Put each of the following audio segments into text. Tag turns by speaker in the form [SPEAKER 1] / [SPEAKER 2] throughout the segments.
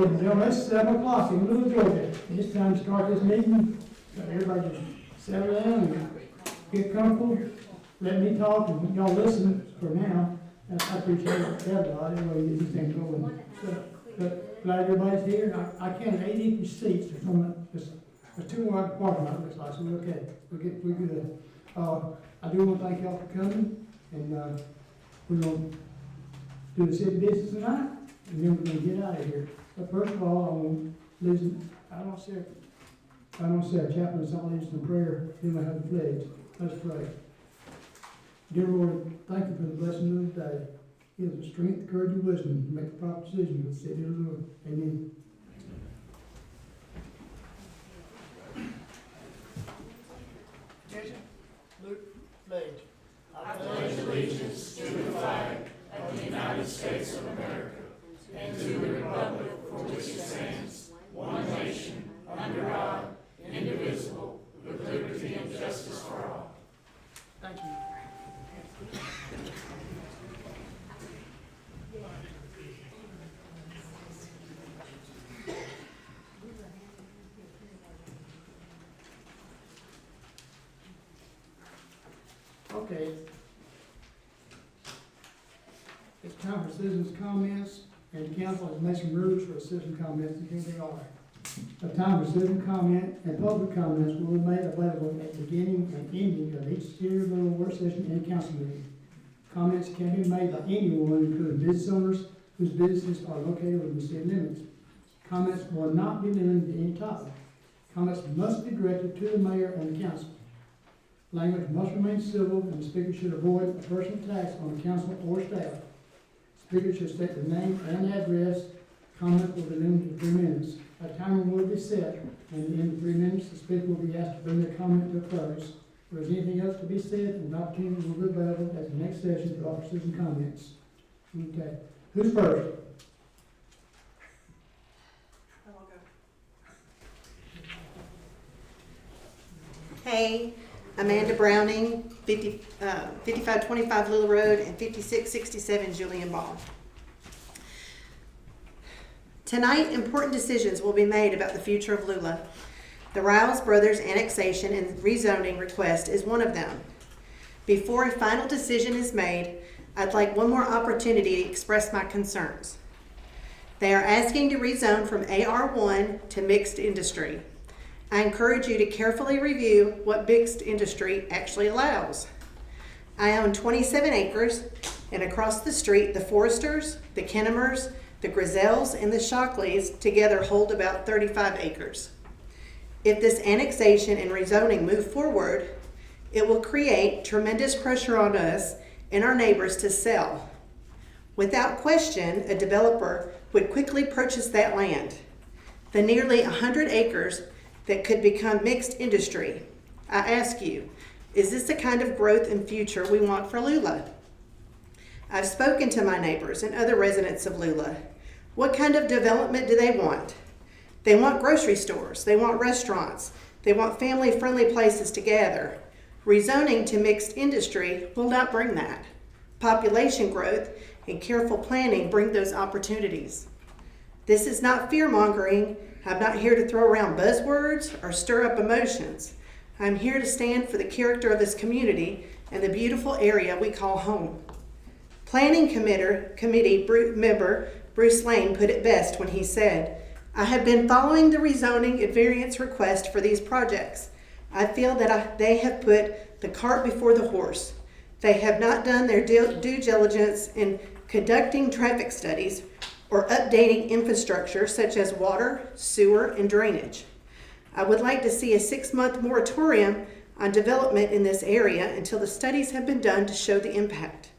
[SPEAKER 1] ladies and gentlemen, it's 7 o'clock in Little Georgia. It's time to start this meeting. Everybody just settle down and get comfortable. Let me talk and y'all listen for now. I appreciate everybody, the way you get this thing going. But glad everybody's here. I counted 8 empty seats. There's 2 more at the parking lot, looks like, so we're okay. We're good. I do want to thank y'all for coming, and we're going to do the city business tonight, and then we're going to get out of here. But first of all, I want to listen. I don't say a chaplain, so I'll lead us in prayer, then we'll have the pledge. Let's pray. Dear Lord, thank you for the blessing of this day. Give us the strength, courage, and wisdom to make the proper decision with the city of the Lord. Amen. Attention, Luke, pledge.
[SPEAKER 2] I pledge allegiance to the flag of the United States of America and to the republic for which it stands, one nation, under God, indivisible, with liberty and justice for all.
[SPEAKER 1] Thank you. Okay. It's time for citizens' comments, and the council has made some rules for citizen comments, and here they are. The time for citizen comment and public comments will be made available at the beginning and ending of each city of Little work session and council meeting. Comments can be made by anyone, including business owners whose businesses are located within the city limits. Comments will not be limited to any topic. Comments must be directed to the mayor and the council. Language must remain civil, and the speaker should avoid a personal attacks on the council or staff. Speaker should state the name and address. Comment will be limited to 3 minutes. A timer will be set, and at the end of 3 minutes, the speaker will be asked to bring their comment to a close. If there is anything else to be said, an opportunity will be available at the next session to offer citizen comments. Okay. Who's first?
[SPEAKER 3] Hey, Amanda Browning, 5525 Little Road and 5667 Julian Baugh. Tonight, important decisions will be made about the future of Lula. The Riles Brothers Annexation and Rezoning request is one of them. Before a final decision is made, I'd like one more opportunity to express my concerns. They are asking to rezone from AR1 to mixed industry. I encourage you to carefully review what mixed industry actually allows. I own 27 acres, and across the street, the Foresters, the Kennemers, the Griselles, and the Shockleys together hold about 35 acres. If this annexation and rezoning move forward, it will create tremendous pressure on us and our neighbors to sell. Without question, a developer would quickly purchase that land. The nearly 100 acres that could become mixed industry. I ask you, is this the kind of growth and future we want for Lula? I've spoken to my neighbors and other residents of Lula. What kind of development do they want? They want grocery stores, they want restaurants, they want family-friendly places to gather. Rezoning to mixed industry will not bring that. Population growth and careful planning bring those opportunities. This is not fear-mongering. I'm not here to throw around buzzwords or stir up emotions. I'm here to stand for the character of this community and the beautiful area we call home. Planning committee member Bruce Lane put it best when he said, I have been following the rezoning and variance request for these projects. I feel that they have put the cart before the horse. They have not done their due diligence in conducting traffic studies or updating infrastructure such as water, sewer, and drainage. I would like to see a 6-month moratorium on development in this area until the studies have been done to show the impact.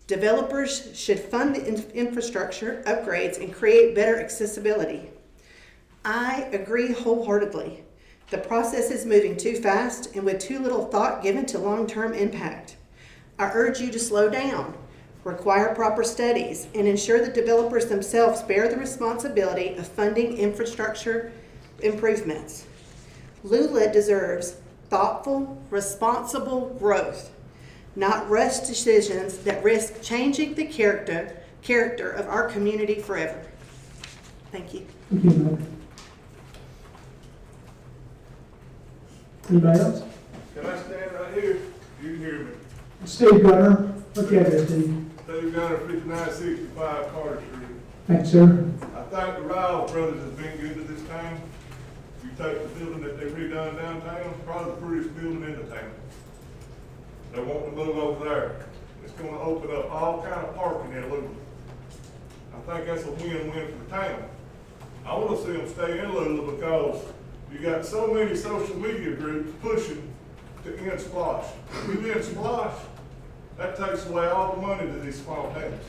[SPEAKER 3] Developers should fund the infrastructure upgrades and create better accessibility. I agree wholeheartedly. The process is moving too fast and with too little thought given to long-term impact. I urge you to slow down, require proper studies, and ensure the developers themselves bear the responsibility of funding infrastructure improvements. Lula deserves thoughtful, responsible growth, not rushed decisions that risk changing the character of our community forever. Thank you.
[SPEAKER 1] Thank you, ma'am. Anybody else?
[SPEAKER 4] Can I stand right here? You can hear me.
[SPEAKER 1] Steve Gunner, look at this, Steve.
[SPEAKER 4] Steve Gunner, 5965 Carter Street.
[SPEAKER 1] Thanks, sir.
[SPEAKER 4] I think the Riles brothers has been good to this town. You take the building that they redone downtown, probably the prettiest building in the town. They want to move over there. It's gonna open up all kind of parking in Louisville. I think that's a win-win for the town. I wanna see them stay in Louisville because you got so many social media groups pushing to end Splash. If you end Splash, that takes away all the money to these small towns.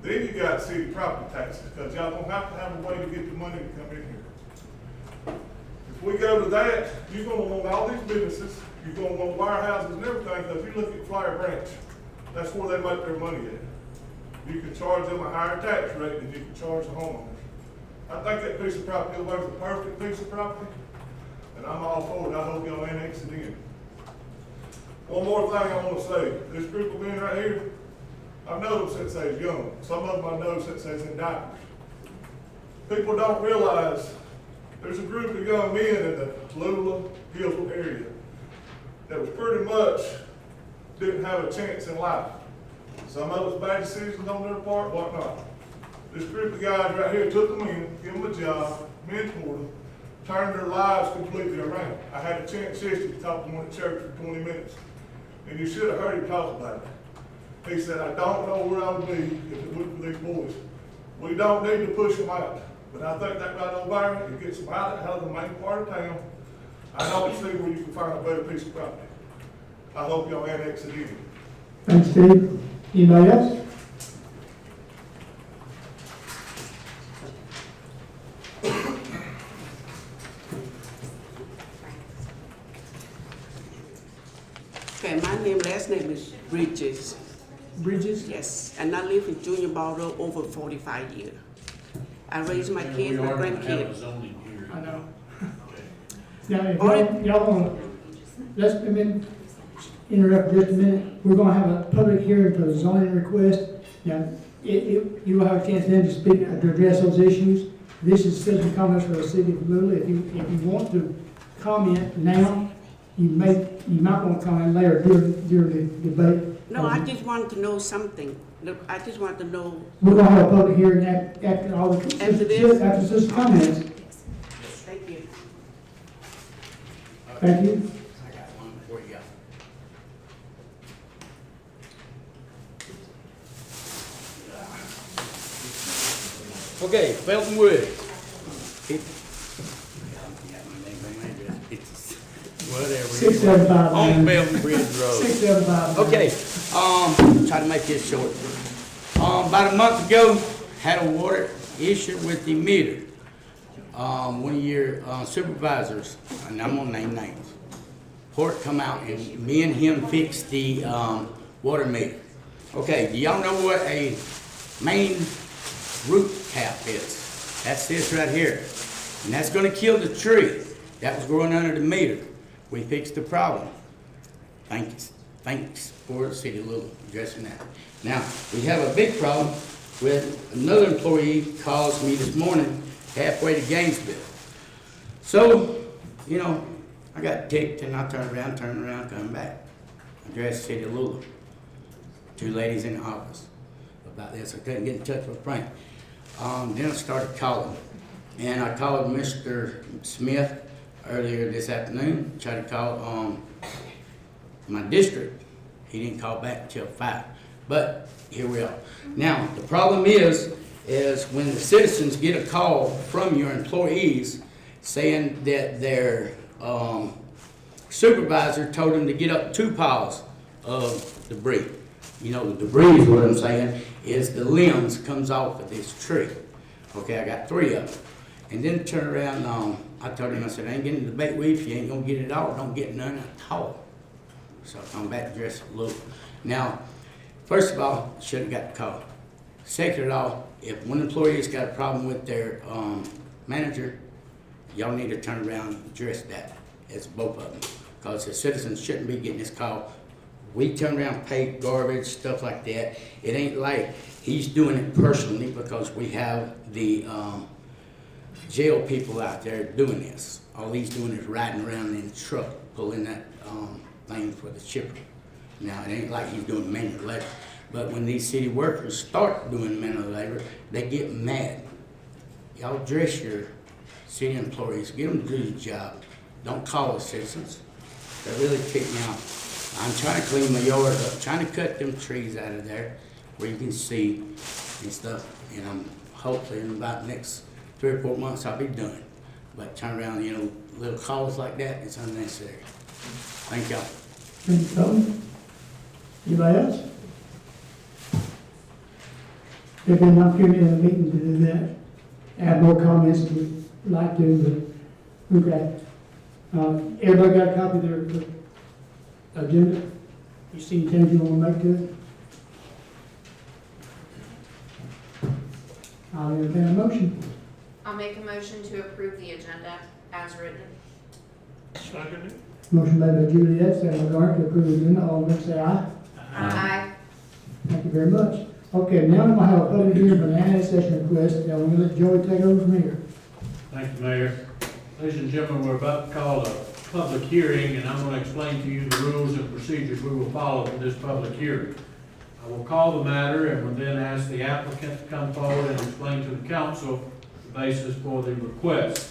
[SPEAKER 4] Then you got city property taxes, because y'all don't have to have a way to get the money to come in here. If we go to that, you're gonna want all these businesses, you're gonna want warehouses and everything, because you look at Flyer Branch, that's where they make their money at. You can charge them a higher tax rate than you can charge the homeowners. I think that piece of property over there is a perfect piece of property, and I'm all for it. I hope y'all annex it in. One more thing I want to say. This group of men right here, I've known them since they was young. Some of them I know since they was in diapers. People don't realize there's a group of young men in the Louisville, Hillsville area that was pretty much didn't have a chance in life. Some of us bad decisions on their part, whatnot. This group of guys right here took them in, gave them a job, mentored them, turned their lives completely around. I had a chance yesterday to talk to one at church for 20 minutes, and you should have heard him talk about it. He said, I don't know where I would be if it wasn't for these boys. We don't need to push them out, but I think that right over there, it gets them out of the main part of town. I don't see where you can find a better piece of property. I hope y'all annex it in.
[SPEAKER 1] Thanks, Steve. Anybody else?
[SPEAKER 5] Okay, my last name is Bridges.
[SPEAKER 1] Bridges?
[SPEAKER 5] Yes, and I live in Julian Baugh Road over 45 years. I raised my kids, my grandkids.
[SPEAKER 1] I know. Now, if y'all wanna, let's, interrupt just a minute. We're gonna have a public hearing for the zoning request. Now, you will have a chance then to speak, to address those issues. This is citizen comments for the city of Louisville. If you want to comment now, you might want to comment later during the debate.
[SPEAKER 5] No, I just wanted to know something. Look, I just wanted to know.
[SPEAKER 1] We're gonna have a public hearing after all the.
[SPEAKER 5] After this?
[SPEAKER 1] After citizen comments.
[SPEAKER 5] Thank you.
[SPEAKER 1] Thank you.
[SPEAKER 6] I got one before you go. Okay, Felton Wood. Whatever.
[SPEAKER 1] 675.
[SPEAKER 6] On Felton Bridge Road.
[SPEAKER 1] 675.
[SPEAKER 6] Okay, try to make this short. About a month ago, had a water issue with the meter. One of your supervisors, and I'm gonna name names, Port come out and me and him fixed the water meter. Okay, do y'all know what a main root tap is? That's this right here. And that's gonna kill the tree that was growing under the meter. We fixed the problem. Thanks for the city of Louisville addressing that. Now, we have a big problem with another employee calls me this morning halfway to Gainesville. So, you know, I got ticked and I turned around, coming back. Addressed city of Louisville. Two ladies in the office about this. I couldn't get in touch with Frank. Then I started calling. And I called Mr. Smith earlier this afternoon, tried to call my district. He didn't call back until 5, but here we are. Now, the problem is when the citizens get a call from your employees saying that their supervisor told them to get up 2 piles of debris. You know, the debris is what I'm saying, is the limbs comes off of this tree. Okay, I got 3 of them. And then turn around, I told him, I said, I ain't getting the debate with you. If you ain't gonna get it all, don't get none at all. So I'm back to dress a little. Now, first of all, should have got the call. Second of all, if one employee's got a problem with their manager, y'all need to turn around and address that as both of them. Because the citizens shouldn't be getting this call We turn around, pay garbage, stuff like that. It ain't like he's doing it personally because we have the, jail people out there doing this. All he's doing is riding around in the truck, pulling that, thing for the chipper. Now, it ain't like he's doing manual labor, but when these city workers start doing manual labor, they get mad. Y'all dress your city employees, get them to do the job. Don't call us citizens. That really kicked me off. I'm trying to clean my yard up, trying to cut them trees out of there where you can see and stuff. And I'm hopefully in about next 3 or 4 months I'll be done. But turn around, little calls like that, it's unnecessary. Thank y'all.
[SPEAKER 1] Thank you, Tony. Anybody else? There's been an opportunity in the meeting to do that. Add more comments if you'd like to, but, okay. Everybody got a copy of their agenda? You see anything you want to make to it? I'll entertain a motion.
[SPEAKER 7] I'll make a motion to approve the agenda as written.
[SPEAKER 4] Second.
[SPEAKER 1] Motion made by Juliet, second by Garth, to approve the agenda. All in favor say aye.
[SPEAKER 7] Aye.
[SPEAKER 1] Thank you very much. Okay, now I'm gonna have a public hearing for an annexation request, and I'm gonna let Joey take over from here.
[SPEAKER 8] Thank you, Mayor. Ladies and gentlemen, we're about to call a public hearing, and I'm going to explain to you the rules and procedures we will follow for this public hearing. I will call the matter and will then ask the applicant to come forward and explain to the council the basis for the request.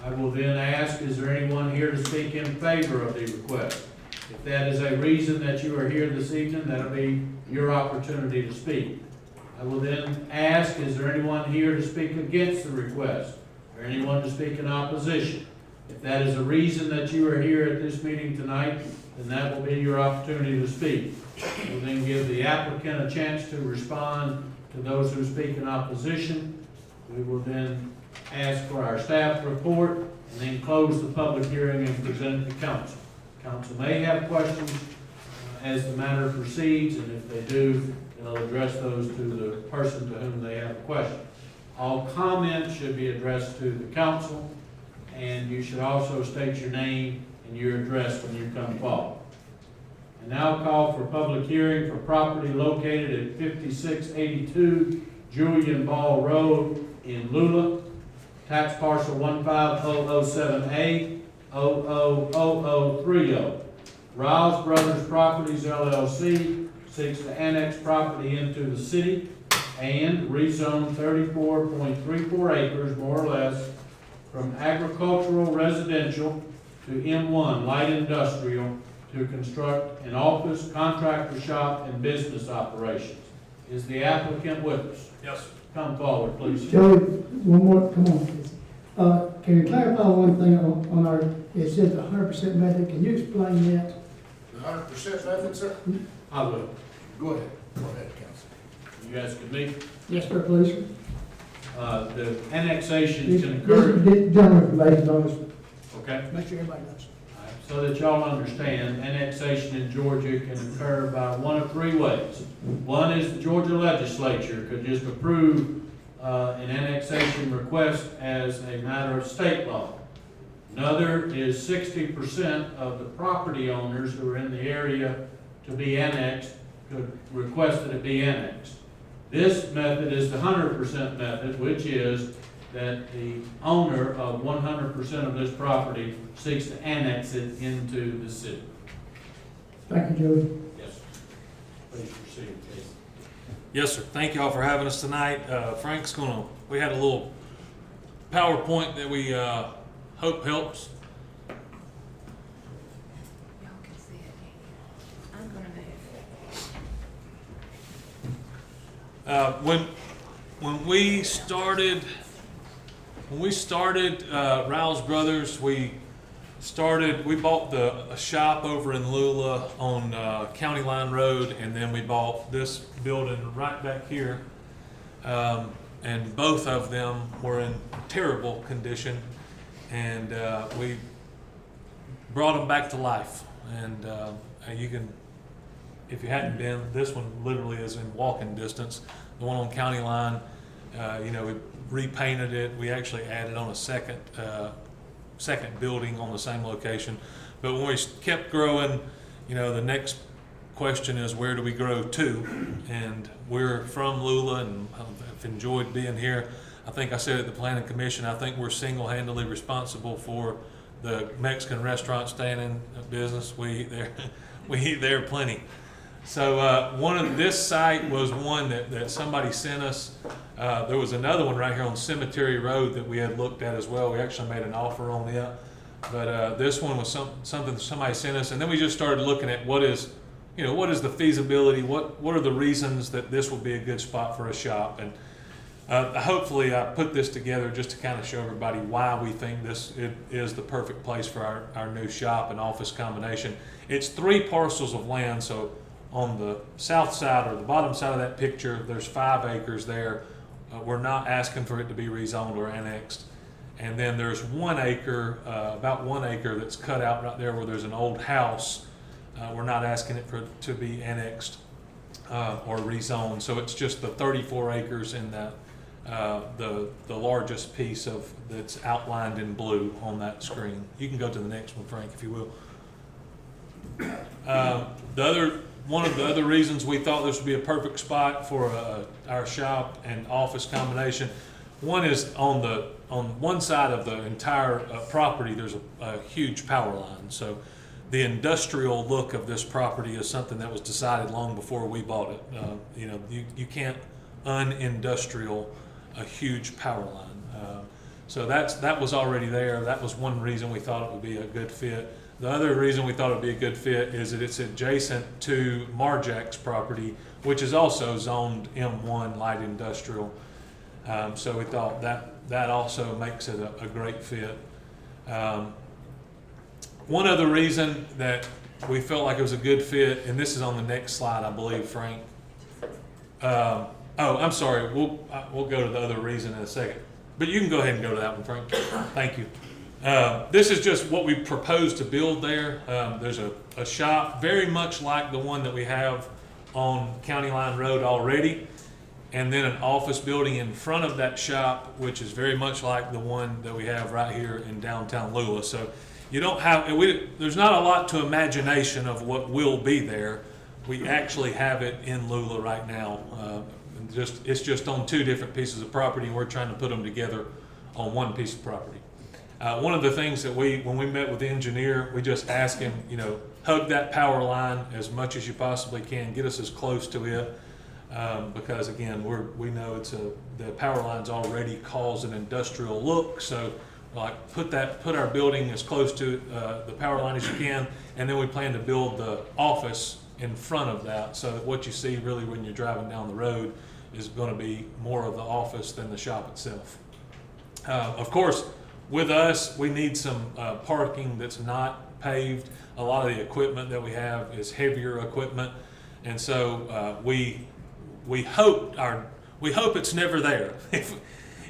[SPEAKER 8] I will then ask, is there anyone here to speak in favor of the request? If that is a reason that you are here this evening, that'll be your opportunity to speak. I will then ask, is there anyone here to speak against the request? Or anyone to speak in opposition? If that is a reason that you are here at this meeting tonight, then that will be your opportunity to speak. We'll then give the applicant a chance to respond to those who speak in opposition. We will then ask for our staff report and then close the public hearing and present it to council. Council may have questions as the matter proceeds, and if they do, they'll address those to the person to whom they have a question. All comments should be addressed to the council, and you should also state your name and your address when you come forward. I now call for public hearing for property located at 5682 Julian Baugh Road in Lula, tax parcel 15007A 000030. Riles Brothers Properties LLC seeks to annex property into the city and rezone 34.34 acres, more or less, from agricultural residential to M1 light industrial to construct an office, contractor shop, and business operations. Is the applicant with us?
[SPEAKER 4] Yes.
[SPEAKER 8] Come forward, please.
[SPEAKER 1] Joey, one more, come on, please. Can you clarify one thing on our, it says the 100% method, can you explain that?
[SPEAKER 2] The 100% method, sir?
[SPEAKER 8] I will.
[SPEAKER 2] Go ahead, Council.
[SPEAKER 8] You asking me?
[SPEAKER 1] Yes, sir, please.
[SPEAKER 8] The annexation
[SPEAKER 1] This
[SPEAKER 8] can occur,
[SPEAKER 1] general information on this,
[SPEAKER 8] okay?
[SPEAKER 1] make sure everybody knows.
[SPEAKER 8] So that y'all understand, annexation in Georgia can occur by one of 3 ways. One is the Georgia legislature could just approve an annexation request as a matter of state law. Another is 60% of the property owners who are in the area to be annexed could request that it be annexed. This method is the 100% method, which is that the owner of 100% of this property seeks to annex it into the city.
[SPEAKER 1] Thank you, Joey.
[SPEAKER 8] Yes. Please proceed, please.
[SPEAKER 9] Yes, sir. Thank y'all for having us tonight. We had a little PowerPoint that we hope helps.
[SPEAKER 7] Y'all can see it. I'm gonna move.
[SPEAKER 9] When we started Rouse Brothers, we bought a shop over in Lula on County Line Road, and then we bought this building right back here. And both of them were in terrible condition, and we brought them back to life. And you can, if you hadn't been, this one literally is in walking distance. The one on County Line, we repainted it. We actually added on a second building on the same location. But when we kept growing, the next question is, where do we grow to? And we're from Lula, and I've enjoyed being here. I think I said at the planning commission, I think we're single-handedly responsible for the Mexican restaurant staying in business. We eat there, we eat there plenty. So this site was one that somebody sent us. There was another one right here on Cemetery Road that we had looked at as well. We actually made an offer on it. But this one was something somebody sent us, and then we just started looking at what is the feasibility, what are the reasons that this would be a good spot for a shop. And hopefully I put this together just to kind of show everybody why we think it is the perfect place for our new shop and office combination. It's 3 parcels of land, so on the south side or the bottom side of that picture, there's 5 acres there. We're not asking for it to be rezoned or annexed. And then there's 1 acre, about 1 acre that's cut out right there where there's an old house. We're not asking it to be annexed or rezoned. So it's just the 34 acres in that the largest piece that's outlined in blue on that screen. You can go to the next one, Frank, if you will. One of the other reasons we thought this would be a perfect spot for our shop and office combination, one is on one side of the entire property, there's a huge power line. So the industrial look of this property is something that was decided long before we bought it. You can't unindustrial a huge power line. So that was already there. That was one reason we thought it would be a good fit. The other reason we thought it would be a good fit is that it's adjacent to Marjack's property, which is also zoned M1 light industrial. So we thought that also makes it a great fit. One other reason that we felt like it was a good fit, and this is on the next slide, I believe, Frank. I'm sorry. We'll go to the other reason in a second. But you can go ahead and go to that one, Frank. Thank you. This is just what we propose to build there. There's a shop very much like the one that we have on County Line Road already, and then an office building in front of that shop, which is very much like the one that we have right here in downtown Lula. So you don't have, there's not a lot to imagination of what will be there. We actually have it in Lula right now. It's just on 2 different pieces of property, and we're trying to put them together on 1 piece of property. One of the things that when we met with the engineer, we just asked him, hug that power line as much as you possibly can, get us as close to it, because again, we know the power lines already cause an industrial look, so put our building as close to the power line as you can, and then we plan to build the office in front of that, so that what you see really when you're driving down the road is going to be more of the office than the shop itself. Of course, with us, we need some parking that's not paved. A lot of the equipment that we have is heavier equipment, and so we hope it's never there.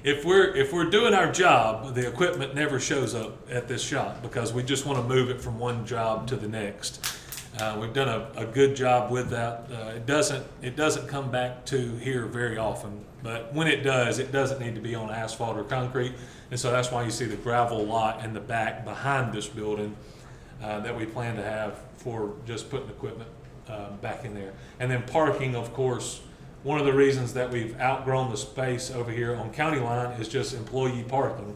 [SPEAKER 9] If we're doing our job, the equipment never shows up at this shop because we just want to move it from one job to the next. We've done a good job with that. It doesn't come back to here very often, but when it doesn't need to be on asphalt or concrete, and so that's why you see the gravel lot in the back behind this building that we plan to have for just putting equipment back in there. And then parking, of course, one of the reasons that we've outgrown the space over here on County Line is just employee parking.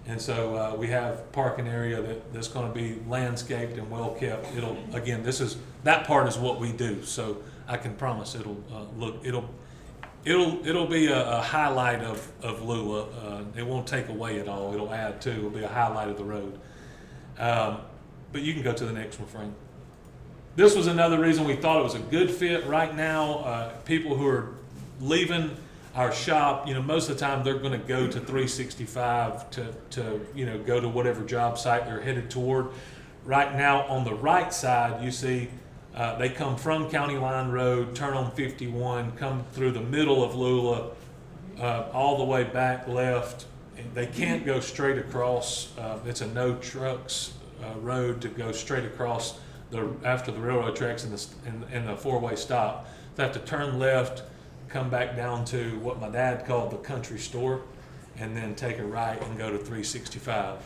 [SPEAKER 9] And so we have parking area that's going to be landscaped and well kept. That part is what we do. So I can promise it'll be a highlight of Lula. It won't take away at all. It'll add to. It'll be a highlight of the road. But you can go to the next one, Frank. This was another reason we thought it was a good fit. Right now, people who are leaving our shop, most of the time they're going to go to 365 to go to whatever job site they're headed toward. Right now, on the right side, you see they come from County Line Road, turn on 51, come through the middle of Lula, all the way back left. They can't go straight across. It's a no trucks road to go straight across after the railroad tracks in the four-way stop. They have to turn left, come back down to what my dad called the country store, and then take a right and go to 365.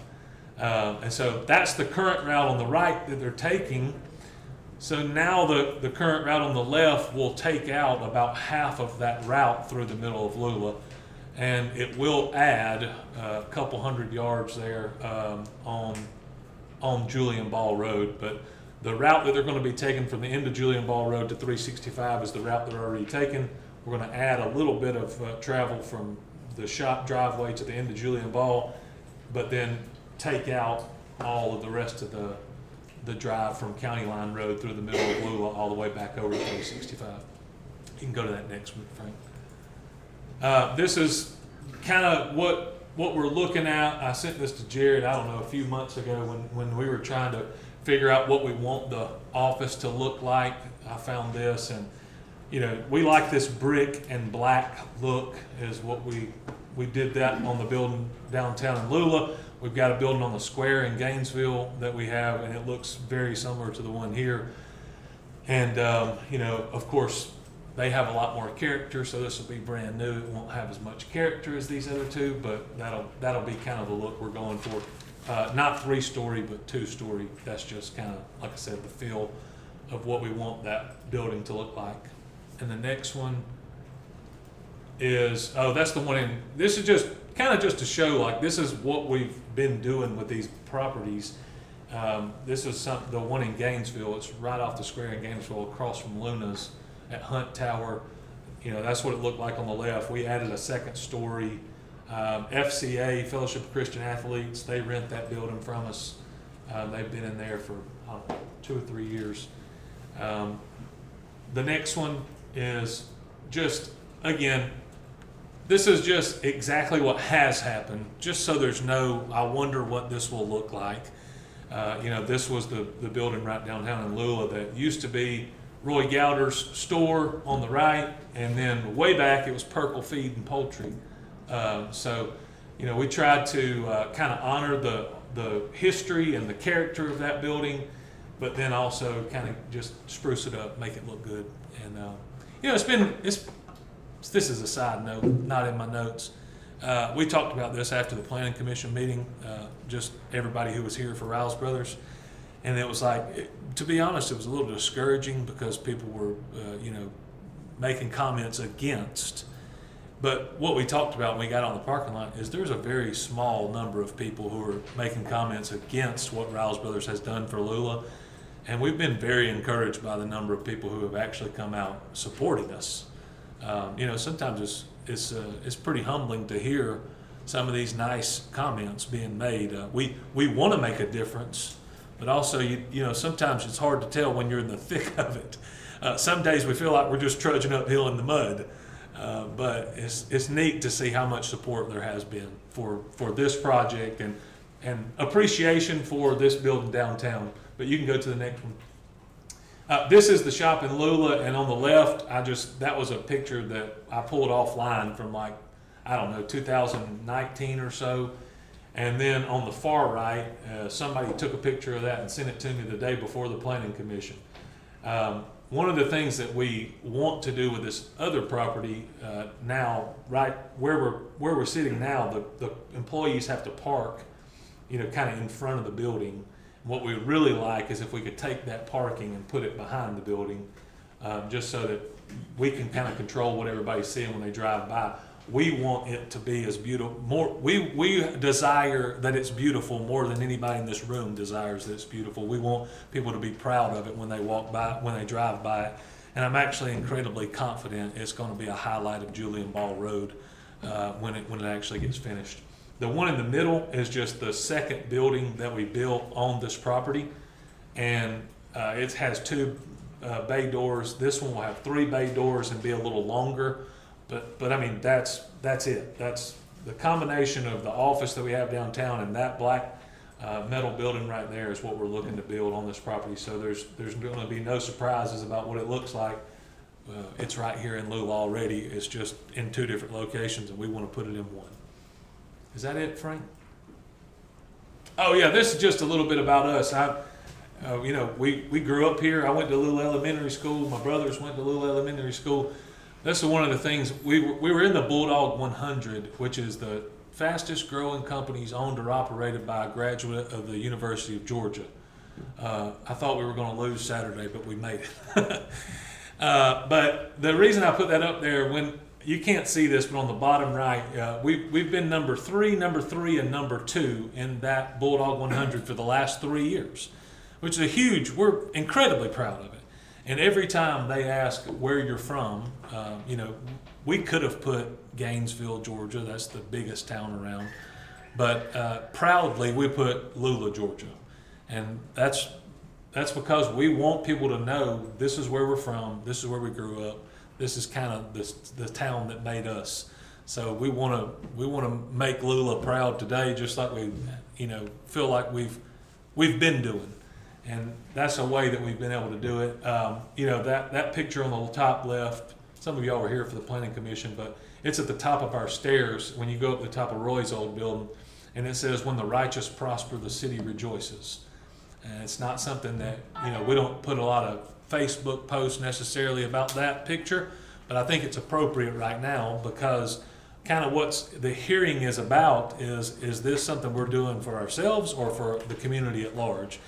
[SPEAKER 9] And so that's the current route on the right that they're taking. So now the current route on the left will take out about half of that route through the middle of Lula. And it will add a couple hundred yards there on Julian Baugh Road. But the route that they're going to be taking from the end of Julian Baugh Road to 365 is the route they're already taking. We're going to add a little bit of travel from the shop driveway to the end of Julian Baugh, but then take out all of the rest of the drive from County Line Road through the middle of Lula all the way back over to 365. You can go to that next one, Frank. This is kind of what we're looking at. I sent this to Jared, I don't know, a few months ago when we were trying to figure out what we want the office to look like. I found this, and you know, we like this brick and black look is what we did that on the building downtown in Lula. We've got a building on the square in Gainesville that we have, and it looks very similar to the one here. And you know, of course, they have a lot more character, so this will be brand new. It won't have as much character as these other two, but that'll be kind of the look we're going for. Not 3-story, but 2-story. That's just kind of, like I said, the feel of what we want that building to look like. And the next one is, that's the one in, this is just kind of just to show, like, this is what we've been doing with these properties. This is the one in Gainesville. It's right off the square in Gainesville, across from Luna's at Hunt Tower. You know, that's what it looked like on the left. We added a 2nd story. FCA, Fellowship of Christian Athletes, they rent that building from us. They've been in there for, I don't know, 2 or 3 years. The next one is just, again, this is just exactly what has happened, just so there's no, I wonder what this will look like. You know, this was the building right downtown in Lula that used to be Roy Gowder's store on the right, and then way back it was Purple Feed and Poultry. So, you know, we tried to kind of honor the history and the character of that building, but then also kind of just spruce it up, make it look good. And, you know, this is a side note, not in my notes. We talked about this after the Planning Commission meeting, just everybody who was here for Rouse Brothers. And it was like, to be honest, it was a little discouraging because people were, you know, making comments against. But what we talked about when we got on the parking lot is there's a very small number of people who are making comments against what Rouse Brothers has done for Lula. And we've been very encouraged by the number of people who have actually come out supporting us. You know, sometimes it's pretty humbling to hear some of these nice comments being made. We want to make a difference, but also, you know, sometimes it's hard to tell when you're in the thick of it. Some days we feel like we're just trudging uphill in the mud. But it's neat to see how much support there has been for this project and appreciation for this building downtown. But you can go to the next one. This is the shop in Lula, and on the left, that was a picture that I pulled offline from, like, I don't know, 2019 or so. And then on the far right, somebody took a picture of that and sent it to me the day before the Planning Commission. One of the things that we want to do with this other property now, right where we're sitting now, the employees have to park, you know, kind of in front of the building. What we really like is if we could take that parking and put it behind the building, just so that we can kind of control what everybody's seeing when they drive by. We want it to be as beautiful. We desire that it's beautiful more than anybody in this room desires that it's beautiful. We want people to be proud of it when they walk by, when they drive by it. And I'm actually incredibly confident it's going to be a highlight of Julian Baugh Road when it actually gets finished. The one in the middle is just the 2nd building that we built on this property, and it has 2 bay doors. This one will have 3 bay doors and be a little longer. But I mean, that's it. That's the combination of the office that we have downtown and that black metal building right there is what we're looking to build on this property. So there's going to be no surprises about what it looks like. It's right here in Lula already. It's just in 2 different locations, and we want to put it in one. Is that it, Frank? Oh yeah, this is just a little bit about us. You know, we grew up here. I went to Lula Elementary School. My brothers went to Lula Elementary School. That's one of the things, we were in the Bulldog 100, which is the fastest growing companies owned or operated by a graduate of the University of Georgia. I thought we were going to lose Saturday, but we made it. But the reason I put that up there, when you can't see this, but on the bottom right, we've been number 3, and number 2 in that Bulldog 100 for the last 3 years, which is a huge. We're incredibly proud of it. And every time they ask where you're from, we could have put Gainesville, Georgia. That's the biggest town around. But proudly, we put Lula, Georgia. And that's because we want people to know this is where we're from, this is where we grew up, this is kind of the town that made us. So we want to make Lula proud today, just like we feel like we've been doing. And that's a way that we've been able to do it. That picture on the top left, some of y'all were here for the planning commission, but it's at the top of our stairs when you go up the top of Roy's old building, and it says, "When the righteous prosper, the city rejoices." And it's not something that, we don't put a lot of Facebook posts necessarily about that picture, but I think it's appropriate right now because kind of what's the hearing is about is this something we're doing for ourselves or for the community at large?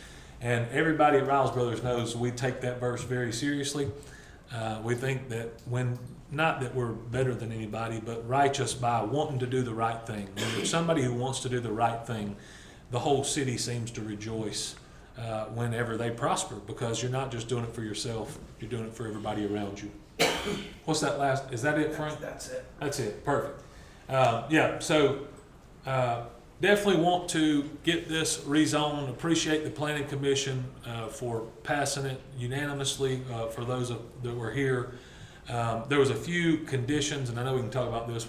[SPEAKER 9] And everybody at Riles Brothers knows we take that verse very seriously. We think that not that we're better than anybody, but righteous by wanting to do the right thing. When there's somebody who wants to do the right thing, the whole city seems to rejoice whenever they prosper, because you're not just doing it for yourself, you're doing it for everybody around you. What's that last? Is that it, Frank?
[SPEAKER 2] That's it.
[SPEAKER 9] That's it. Perfect. So definitely want to get this rezoned. Appreciate the Planning Commission for passing it unanimously for those that were here. There was a few conditions, and I know we can talk about this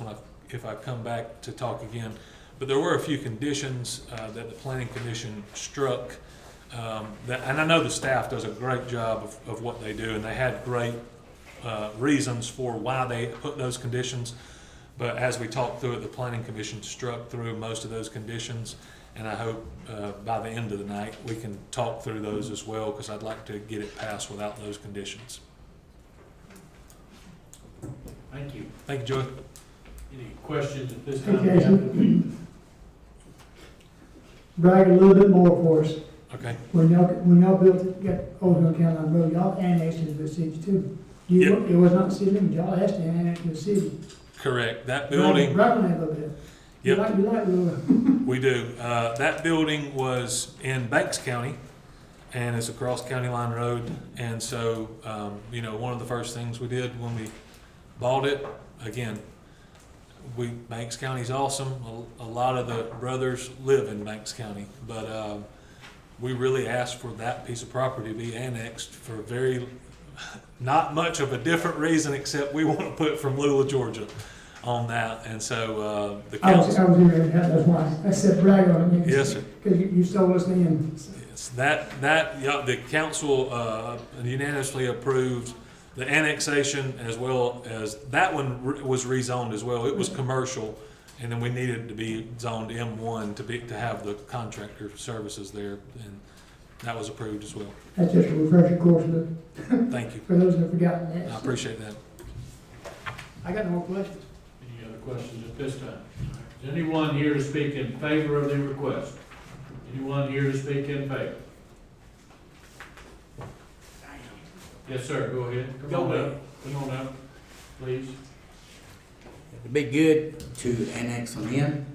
[SPEAKER 9] if I come back to talk again, but there were a few conditions that the Planning Commission struck. And I know the staff does a great job of what they do, and they had great reasons for why they put those conditions. But as we talked through it, the Planning Commission struck through most of those conditions, and I hope by the end of the night we can talk through those as well, because I'd like to get it passed without those conditions.
[SPEAKER 8] Thank you.
[SPEAKER 9] Thank you, Joey.
[SPEAKER 8] Any questions at this
[SPEAKER 1] Hey,
[SPEAKER 8] time?
[SPEAKER 1] Jason. Brag a little bit more for us.
[SPEAKER 9] Okay.
[SPEAKER 1] When y'all got Old Hill County Line Road, y'all annexed it to the city too.
[SPEAKER 9] Yep.
[SPEAKER 1] It was not city limits, y'all asked to annex to the city.
[SPEAKER 9] Correct. That building.
[SPEAKER 1] Brag on that a little bit.
[SPEAKER 9] Yep.
[SPEAKER 1] You like Lula.
[SPEAKER 9] We do. That building was in Banks County, and it's across County Line Road. And so, one of the first things we did when we bought it, again, Banks County's awesome. A lot of the brothers live in Banks County, but we really asked for that piece of property to be annexed for not much of a different reason, except we want to put from Lula, Georgia on that. And so the
[SPEAKER 1] I was
[SPEAKER 9] council.
[SPEAKER 1] in there, that's why I said brag on it.
[SPEAKER 9] Yes, sir.
[SPEAKER 1] Because you sold us in.
[SPEAKER 9] Yes, the council unanimously approved the annexation, as well as that one was rezoned as well. It was commercial, and then we needed to be zoned M1 to have the contractor services there, and that was approved as well.
[SPEAKER 1] That's just a refresher course
[SPEAKER 9] Thank you.
[SPEAKER 1] for those that have forgotten that.
[SPEAKER 9] I appreciate that.
[SPEAKER 1] I got no more questions.
[SPEAKER 8] Any other questions at this time? Is anyone here to speak in favor of the request? Anyone here to speak in favor? Yes, sir, go ahead. Come on up, please.
[SPEAKER 6] It'd be good to annex them in,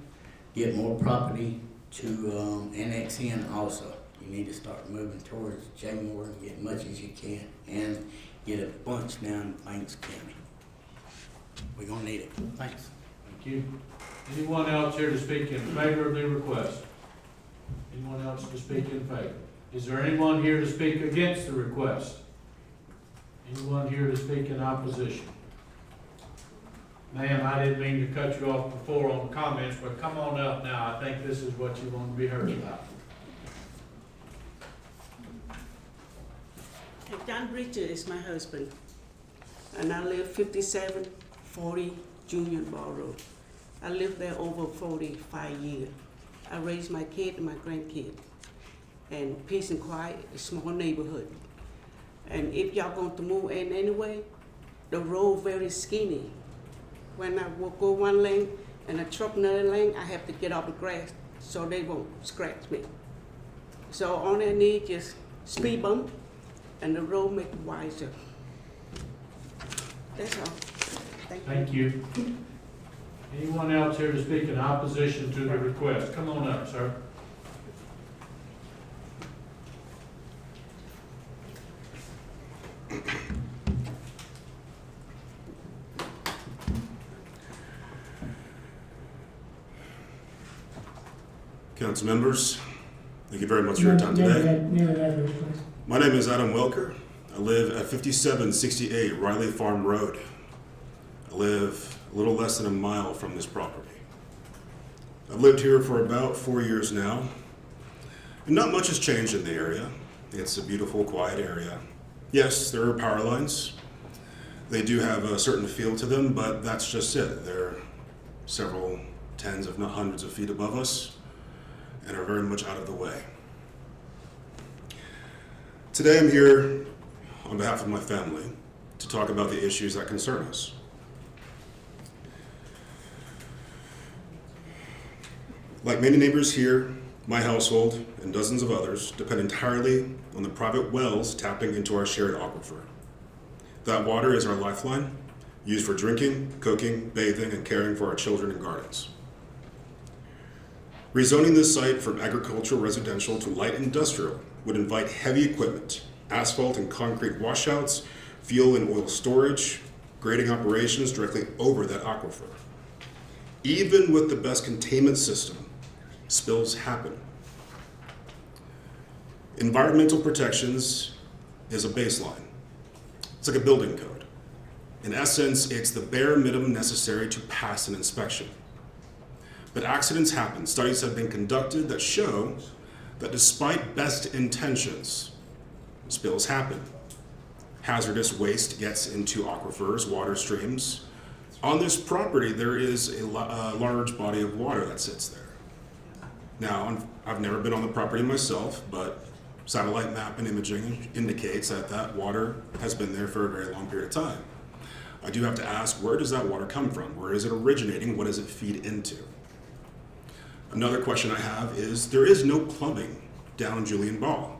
[SPEAKER 6] get more property to annex in also. You need to start moving towards Jaymore and get much as you can, and get a bunch down in Banks County. We're gonna need it. Thanks.
[SPEAKER 8] Thank you. Anyone else here to speak in favor of the request? Anyone else to speak in favor? Is there anyone here to speak against the request? Anyone here to speak in opposition? Ma'am, I didn't mean to cut you off before on comments, but come on up now. I think this is what you want to be heard about.
[SPEAKER 5] John Bridger is my husband, and I live 5740 Julian Baugh Road. I lived there over 45 years. I raised my kid and my grandkid, and peace and quiet, a small neighborhood. And if y'all want to move in anyway, the road very skinny. When I go one lane and a truck another lane, I have to get off the grass so they won't scratch me. So all I need is speed bump and the road make it wiser. That's all.
[SPEAKER 8] Thank you. Anyone else here to speak in opposition to the request? Come on up, sir.
[SPEAKER 10] Council members, thank you very much for your time today.
[SPEAKER 1] Name and address, please.
[SPEAKER 10] My name is Adam Welker. I live at 5768 Riley Farm Road. I live a little less than a mile from this property. I've lived here for about 4 years now, and not much has changed in the area. It's a beautiful, quiet area. Yes, there are power lines. They do have a certain feel to them, but that's just it. They're several tens, if not hundreds of feet above us, and are very much out of the way. Today I'm here on behalf of my family to talk about the issues that concern us. Like many neighbors here, my household and dozens of others depend entirely on the private wells tapping into our shared aquifer. That water is our lifeline, used for drinking, cooking, bathing, and caring for our children and gardens. Rezoning this site from agricultural residential to light industrial would invite heavy equipment, asphalt and concrete washouts, fuel and oil storage, grading operations directly over that aquifer. Even with the best containment system, spills happen. Environmental protections is a baseline. It's like a building code. In essence, it's the bare minimum necessary to pass an inspection. But accidents happen. Studies have been conducted that show that despite best intentions, spills happen. Hazardous waste gets into aquifers, water streams. On this property, there is a large body of water that sits there. Now, I've never been on the property myself, but satellite map and imaging indicates that that water has been there for a very long period of time. I do have to ask, where does that water come from? Where is it originating? What does it feed into? Another question I have is, there is no plumbing down Julian Baugh.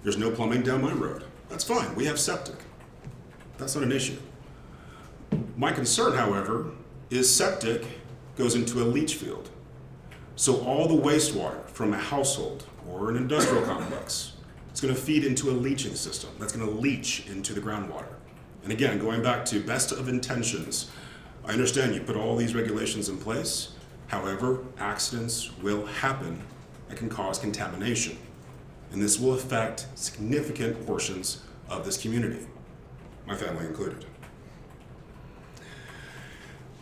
[SPEAKER 10] There's no plumbing down my road. That's fine, we have septic. That's not an issue. My concern, however, is septic goes into a leach field. So all the wastewater from a household or an industrial complex, it's gonna feed into a leaching system. That's gonna leach into the groundwater. And again, going back to best of intentions, I understand you put all these regulations in place. However, accidents will happen that can cause contamination. And this will affect significant portions of this community, my family included.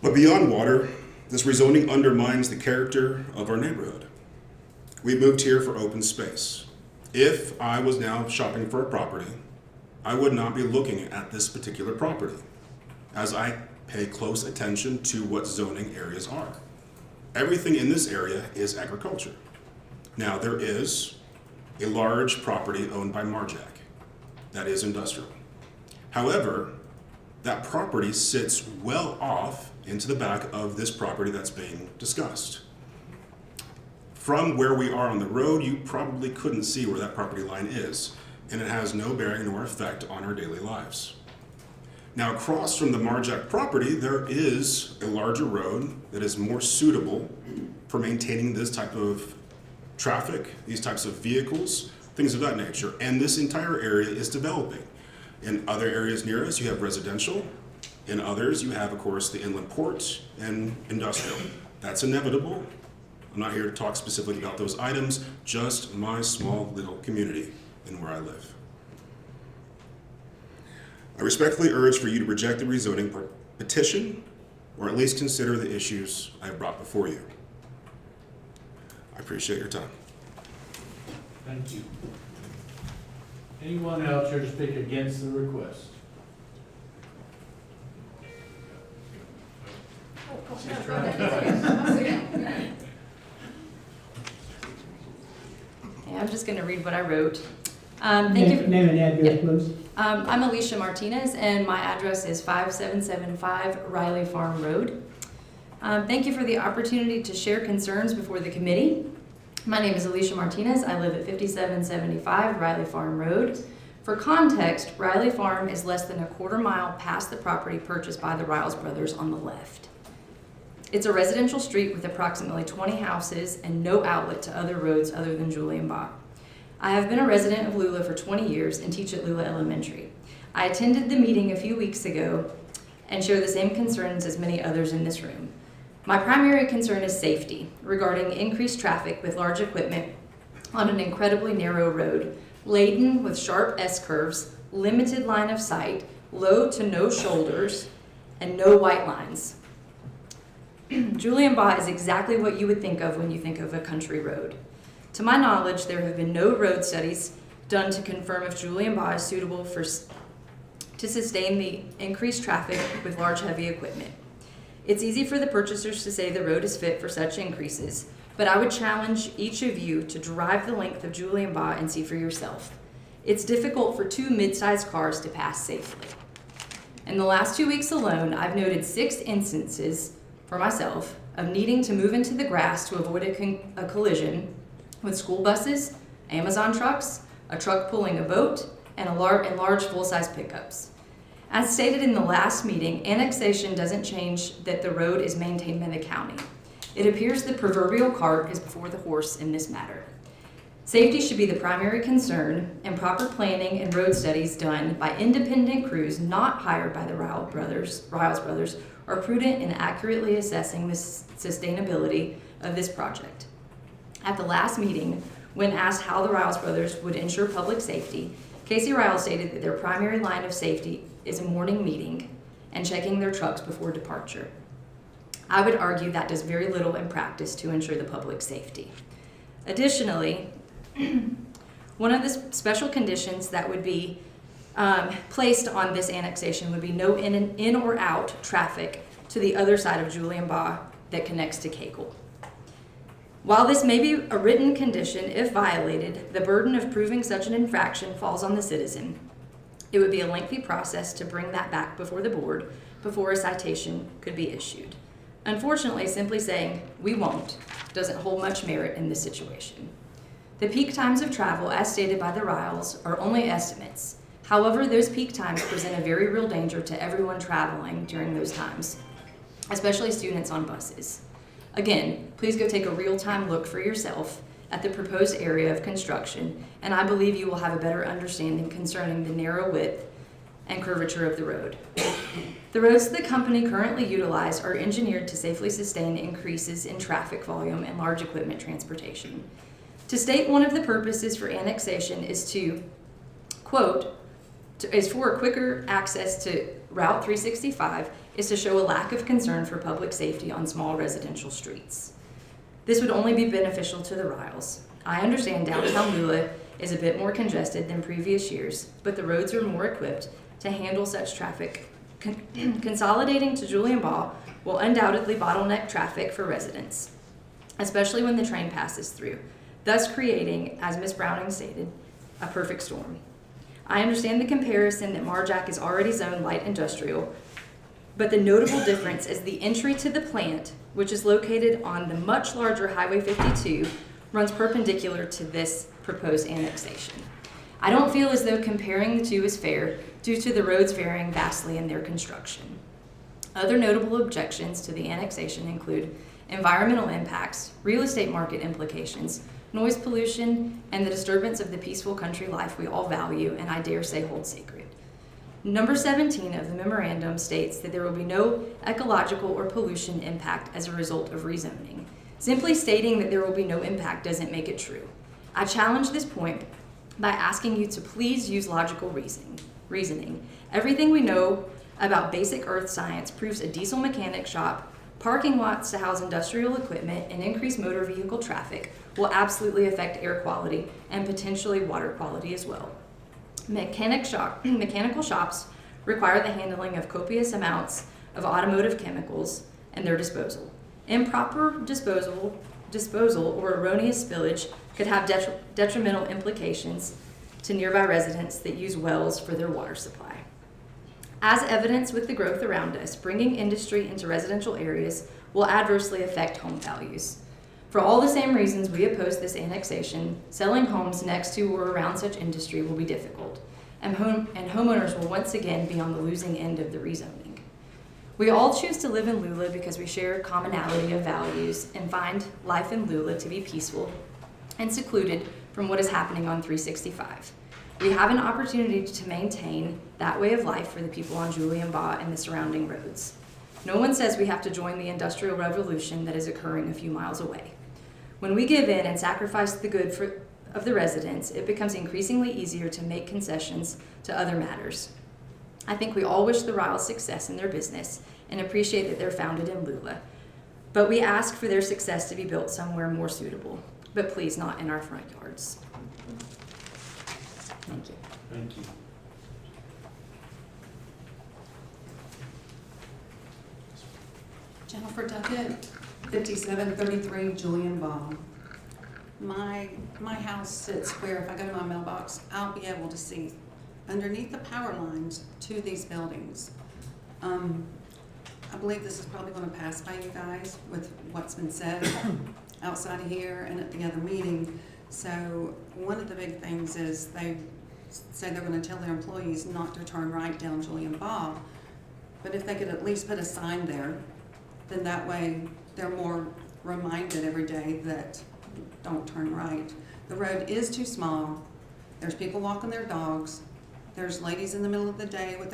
[SPEAKER 10] But beyond water, this rezoning undermines the character of our neighborhood. We moved here for open space. If I was now shopping for a property, I would not be looking at this particular property, as I pay close attention to what zoning areas are. Everything in this area is agriculture. Now, there is a large property owned by Marjack that is industrial. However, that property sits well off into the back of this property that's being discussed. From where we are on the road, you probably couldn't see where that property line is, and it has no bearing nor effect on our daily lives. Now, across from the Marjack property, there is a larger road that is more suitable for maintaining this type of traffic, these types of vehicles, things of that nature. And this entire area is developing. In other areas near us, you have residential. In others, you have, of course, the inland port and industrial. That's inevitable. I'm not here to talk specifically about those items, just my small little community and where I live. I respectfully urge for you to reject the rezoning petition, or at least consider the issues I have brought before you. I appreciate your time.
[SPEAKER 8] Thank you. Anyone else here to speak against the request? She's trying to
[SPEAKER 11] I'm just going to read what I wrote. Thank you.
[SPEAKER 1] Name and address, please.
[SPEAKER 11] I'm Alicia Martinez, and my address is 5775 Riley Farm Road. Thank you for the opportunity to share concerns before the committee. My name is Alicia Martinez. I live at 5775 Riley Farm Road. For context, Riley Farm is less than a quarter mile past the property purchased by the Riles brothers on the left. It's a residential street with approximately 20 houses and no outlet to other roads other than Julian Baugh. I have been a resident of Lula for 20 years and teach at Lula Elementary. I attended the meeting a few weeks ago and share the same concerns as many others in this room. My primary concern is safety regarding increased traffic with large equipment on an incredibly narrow road, laden with sharp S-curves, limited line of sight, low to no shoulders, and no white lines. Julian Baugh is exactly what you would think of when you think of a country road. To my knowledge, there have been no road studies done to confirm if Julian Baugh is suitable to sustain the increased traffic with large heavy equipment. It's easy for the purchasers to say the road is fit for such increases, but I would challenge each of you to drive the length of Julian Baugh and see for yourself. It's difficult for two mid-sized cars to pass safely. In the last 2 weeks alone, I've noted 6 instances for myself of needing to move into the grass to avoid a collision with school buses, Amazon trucks, a truck pulling a boat, and large full-size pickups. As stated in the last meeting, annexation doesn't change that the road is maintained by the county. It appears the proverbial cart is before the horse in this matter. Safety should be the primary concern, and proper planning and road studies done by independent crews not hired by the Riles brothers are prudent in accurately assessing the sustainability of this project. At the last meeting, when asked how the Riles brothers would ensure public safety, Casey Riles stated that their primary line of safety is a morning meeting and checking their trucks before departure. I would argue that does very little in practice to ensure the public safety. Additionally, one of the special conditions that would be placed on this annexation would be no in or out traffic to the other side of Julian Baugh that connects to Cagle. While this may be a written condition, if violated, the burden of proving such an infraction falls on the citizen. It would be a lengthy process to bring that back before the board before a citation could be issued. Unfortunately, simply saying, "we won't," doesn't hold much merit in this situation. The peak times of travel, as stated by the Riles, are only estimates. However, those peak times present a very real danger to everyone traveling during those times, especially students on buses. Again, please go take a real-time look for yourself at the proposed area of construction, and I believe you will have a better understanding concerning the narrow width and curvature of the road. The roads the company currently utilize are engineered to safely sustain increases in traffic volume and large equipment transportation. To state one of the purposes for annexation is to, quote, is for quicker access to Route 365, is to show a lack of concern for public safety on small residential streets. This would only be beneficial to the Riles. I understand downtown Lula is a bit more congested than previous years, but the roads are more equipped to handle such traffic. Consolidating to Julian Baugh will undoubtedly bottleneck traffic for residents, especially when the train passes through, thus creating, as Ms. Browning stated, a perfect storm. I understand the comparison that Marjack is already zoned light industrial, but the notable difference is the entry to the plant, which is located on the much larger Highway 52, runs perpendicular to this proposed annexation. I don't feel as though comparing the two is fair due to the roads varying vastly in their construction. Other notable objections to the annexation include environmental impacts, real estate market implications, noise pollution, and the disturbance of the peaceful country life we all value and I dare say hold sacred. Number 17 of the memorandum states that there will be no ecological or pollution impact as a result of rezoning. Simply stating that there will be no impact doesn't make it true. I challenge this point by asking you to please use logical reasoning. Everything we know about basic earth science proves a diesel mechanic shop, parking lots to house industrial equipment, and increased motor vehicle traffic will absolutely affect air quality and potentially water quality as well. Mechanical shops require the handling of copious amounts of automotive chemicals and their disposal. Improper disposal or erroneous spillage could have detrimental implications to nearby residents that use wells for their water supply. As evidenced with the growth around us, bringing industry into residential areas will adversely affect home values. For all the same reasons we oppose this annexation, selling homes next to or around such industry will be difficult, and homeowners will once again be on the losing end of the rezoning. We all choose to live in Lula because we share a commonality of values and find life in Lula to be peaceful and secluded from what is happening on 365. We have an opportunity to maintain that way of life for the people on Julian Baugh and the surrounding roads. No one says we have to join the industrial revolution that is occurring a few miles away. When we give in and sacrifice the good of the residents, it becomes increasingly easier to make concessions to other matters. I think we all wish the Riles success in their business and appreciate that they're founded in Lula. But we ask for their success to be built somewhere more suitable, but please not in our front yards. Thank you.
[SPEAKER 8] Thank you.
[SPEAKER 12] Jennifer Duckett, 5733 Julian Baugh. My house sits where if I go to my mailbox, I'll be able to see underneath the power lines to these buildings. I believe this is probably going to pass by you guys with what's been said outside of here and at the other meeting. So one of the big things is they say they're going to tell their employees not to turn right down Julian Baugh. But if they could at least put a sign there, then that way they're more reminded every day that don't turn right. The road is too small. There's people walking their dogs. There's ladies in the middle of the day with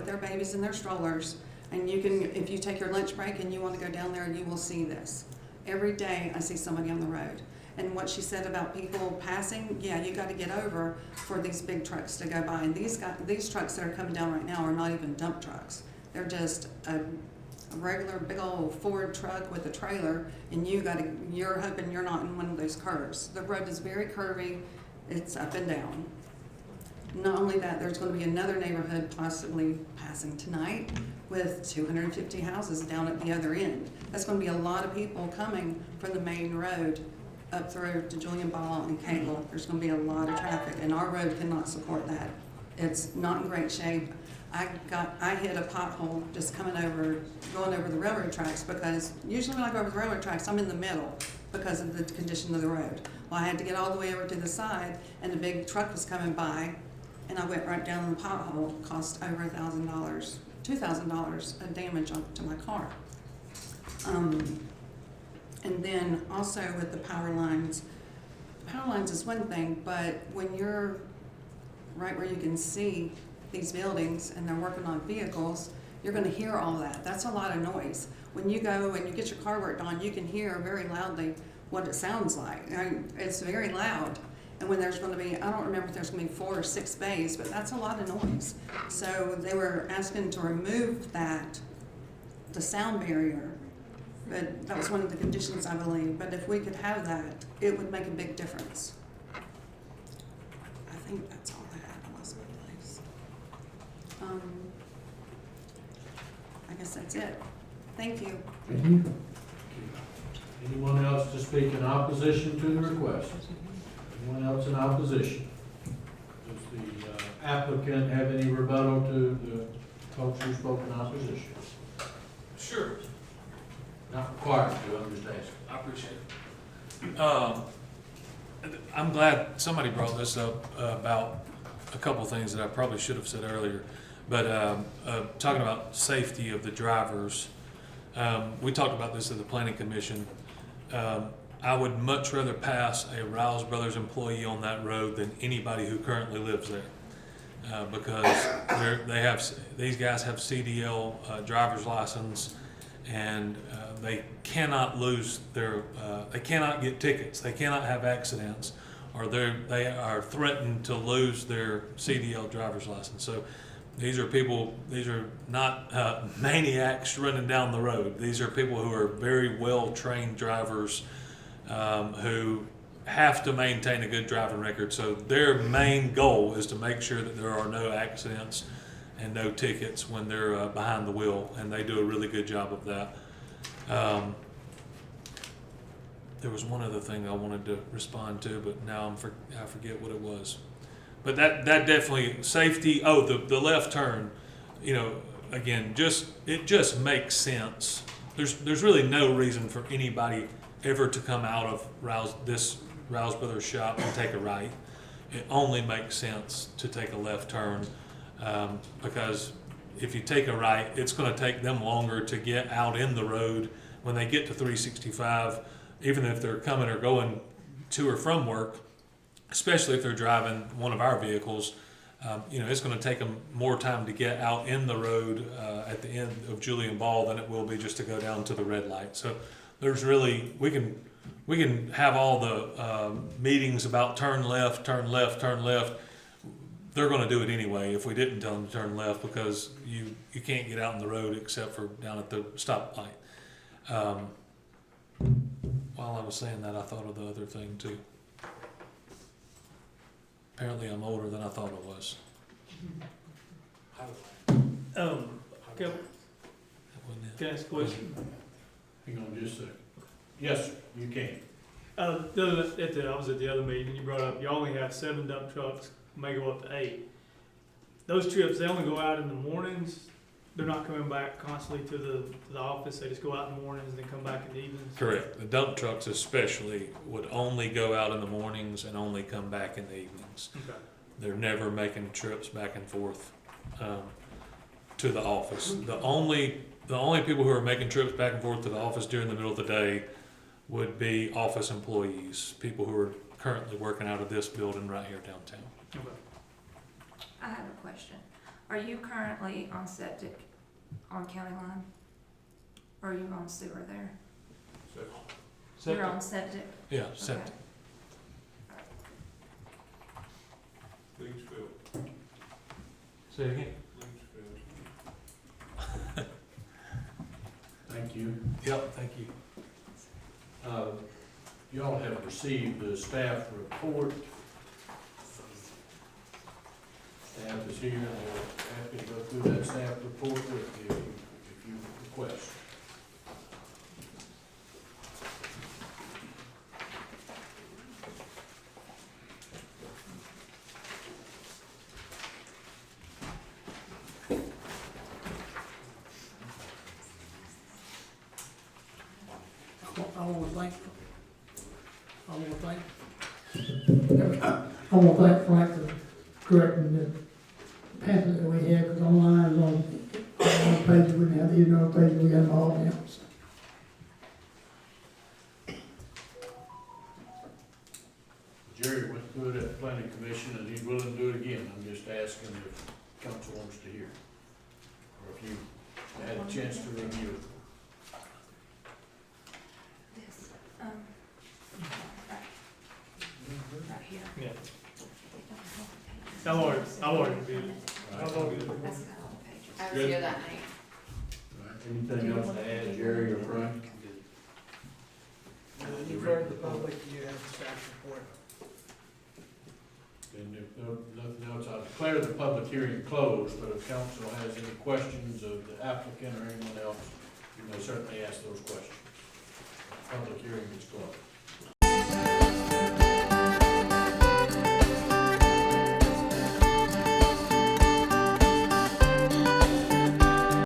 [SPEAKER 12] their babies in their strollers. And you can, if you take your lunch break and you want to go down there, you will see this. Every day I see somebody on the road. And what she said about people passing, yeah, you got to get over for these big trucks to go by. And these trucks that are coming down right now are not even dump trucks. They're just a regular big old Ford truck with a trailer, and you're hoping you're not in one of those curves. The road is very curvy. It's up and down. Not only that, there's going to be another neighborhood possibly passing tonight with 250 houses down at the other end. That's going to be a lot of people coming from the main road up through to Julian Baugh and Cable. There's going to be a lot of traffic, and our road cannot support that. It's not in great shape. I hit a pothole just going over the railroad tracks, because usually when I go over the railroad tracks, I'm in the middle because of the condition of the road. Well, I had to get all the way over to the side, and a big truck was coming by, and I went right down in the pothole. Cost over $1,000, $2,000 of damage to my car. And then also with the power lines is one thing, but when you're right where you can see these buildings and they're working on vehicles, you're going to hear all that. That's a lot of noise. When you go and you get your car worked on, you can hear very loudly what it sounds like. It's very loud. And when there's going to be, I don't remember if there's going to be 4 or 6 bays, but that's a lot of noise. So they were asking to remove the sound barrier. But that was one of the conditions, I believe. But if we could have that, it would make a big difference. I think that's all I had. I lost my place. I guess that's it. Thank you.
[SPEAKER 8] Thank you. Anyone else to speak in opposition to the request? Anyone else in opposition? Does the applicant have any rebuttal to the folks who spoke in opposition?
[SPEAKER 9] Sure.
[SPEAKER 8] Not required to, I'm just asking.
[SPEAKER 9] I appreciate it. I'm glad somebody brought this up about a couple of things that I probably should have said earlier. But talking about safety of the drivers, we talked about this at the Planning Commission. I would much rather pass a Riles Brothers employee on that road than anybody who currently lives there, because these guys have CDL driver's license, and they cannot lose they cannot get tickets, they cannot have accidents, or they are threatened to lose their CDL driver's license. So these are not maniacs running down the road. These are people who are very well trained drivers who have to maintain a good driving record. So their main goal is to make sure that there are no accidents and no tickets when they're behind the wheel, and they do a really good job of that. There was one other thing I wanted to respond to, but now I forget what it was. But that definitely, safety, the left turn, again, it just makes sense. There's really no reason for anybody ever to come out of this Rouse Brothers shop and take a right, it only makes sense to take a left turn, because if you take a right, it's going to take them longer to get out in the road. When they get to 365, even if they're coming or going to or from work, especially if they're driving one of our vehicles, it's going to take them more time to get out in the road at the end of Julian Baugh than it will be just to go down to the red light. So there's really, we can have all the meetings about turn left, turn left, turn left. They're going to do it anyway if we didn't tell them to turn left, because you can't get out in the road except for down at the stoplight. While I was saying that, I thought of the other thing too. Apparently I'm older than I thought I was.
[SPEAKER 13] Can I ask a question?
[SPEAKER 8] Hang on just a second. Yes, sir, you can.
[SPEAKER 13] I was at the other meeting, you brought up, you only have 7 dump trucks, may go up to 8. Those trips, they only go out in the mornings? They're not coming back constantly to the office, they just go out in the mornings and then come back in the evenings?
[SPEAKER 9] Correct. The dump trucks especially would only go out in the mornings and only come back in the evenings.
[SPEAKER 13] Okay.
[SPEAKER 9] They're never making trips back and forth to the office. The only people who are making trips back and forth to the office during the middle of the day would be office employees, people who are currently working out of this building right here downtown.
[SPEAKER 13] Okay.
[SPEAKER 14] I have a question. Are you currently on septic on County Line? Or are you on sewer there? You're on septic?
[SPEAKER 9] Yeah, septic.
[SPEAKER 4] Leachfield.
[SPEAKER 9] Say it again.
[SPEAKER 4] Leachfield.
[SPEAKER 8] Thank you.
[SPEAKER 9] Yep, thank you.
[SPEAKER 8] Y'all have received the staff report. Staff is here, and they're happy to go through that staff report with you if you request.
[SPEAKER 1] I want to thank Frank for correcting the pamphlet that we had, because online is on pages, we didn't have the email pages, we got them all down. So.
[SPEAKER 8] Jerry went through it at the planning commission, and he's willing to do it again. I'm just asking if council wants to hear, or if you had a chance to review it.
[SPEAKER 14] This, right here.
[SPEAKER 13] Yeah. I've already reviewed it.
[SPEAKER 14] That's got all the pages.
[SPEAKER 7] I was here that night.
[SPEAKER 8] Anything else to add, Jerry or Frank?
[SPEAKER 1] You've heard the public, you have the staff report.
[SPEAKER 8] And if nothing else, I'll declare the public hearing closed, but if council has any questions of the applicant or anyone else, you may certainly ask those questions. Public hearing is closed.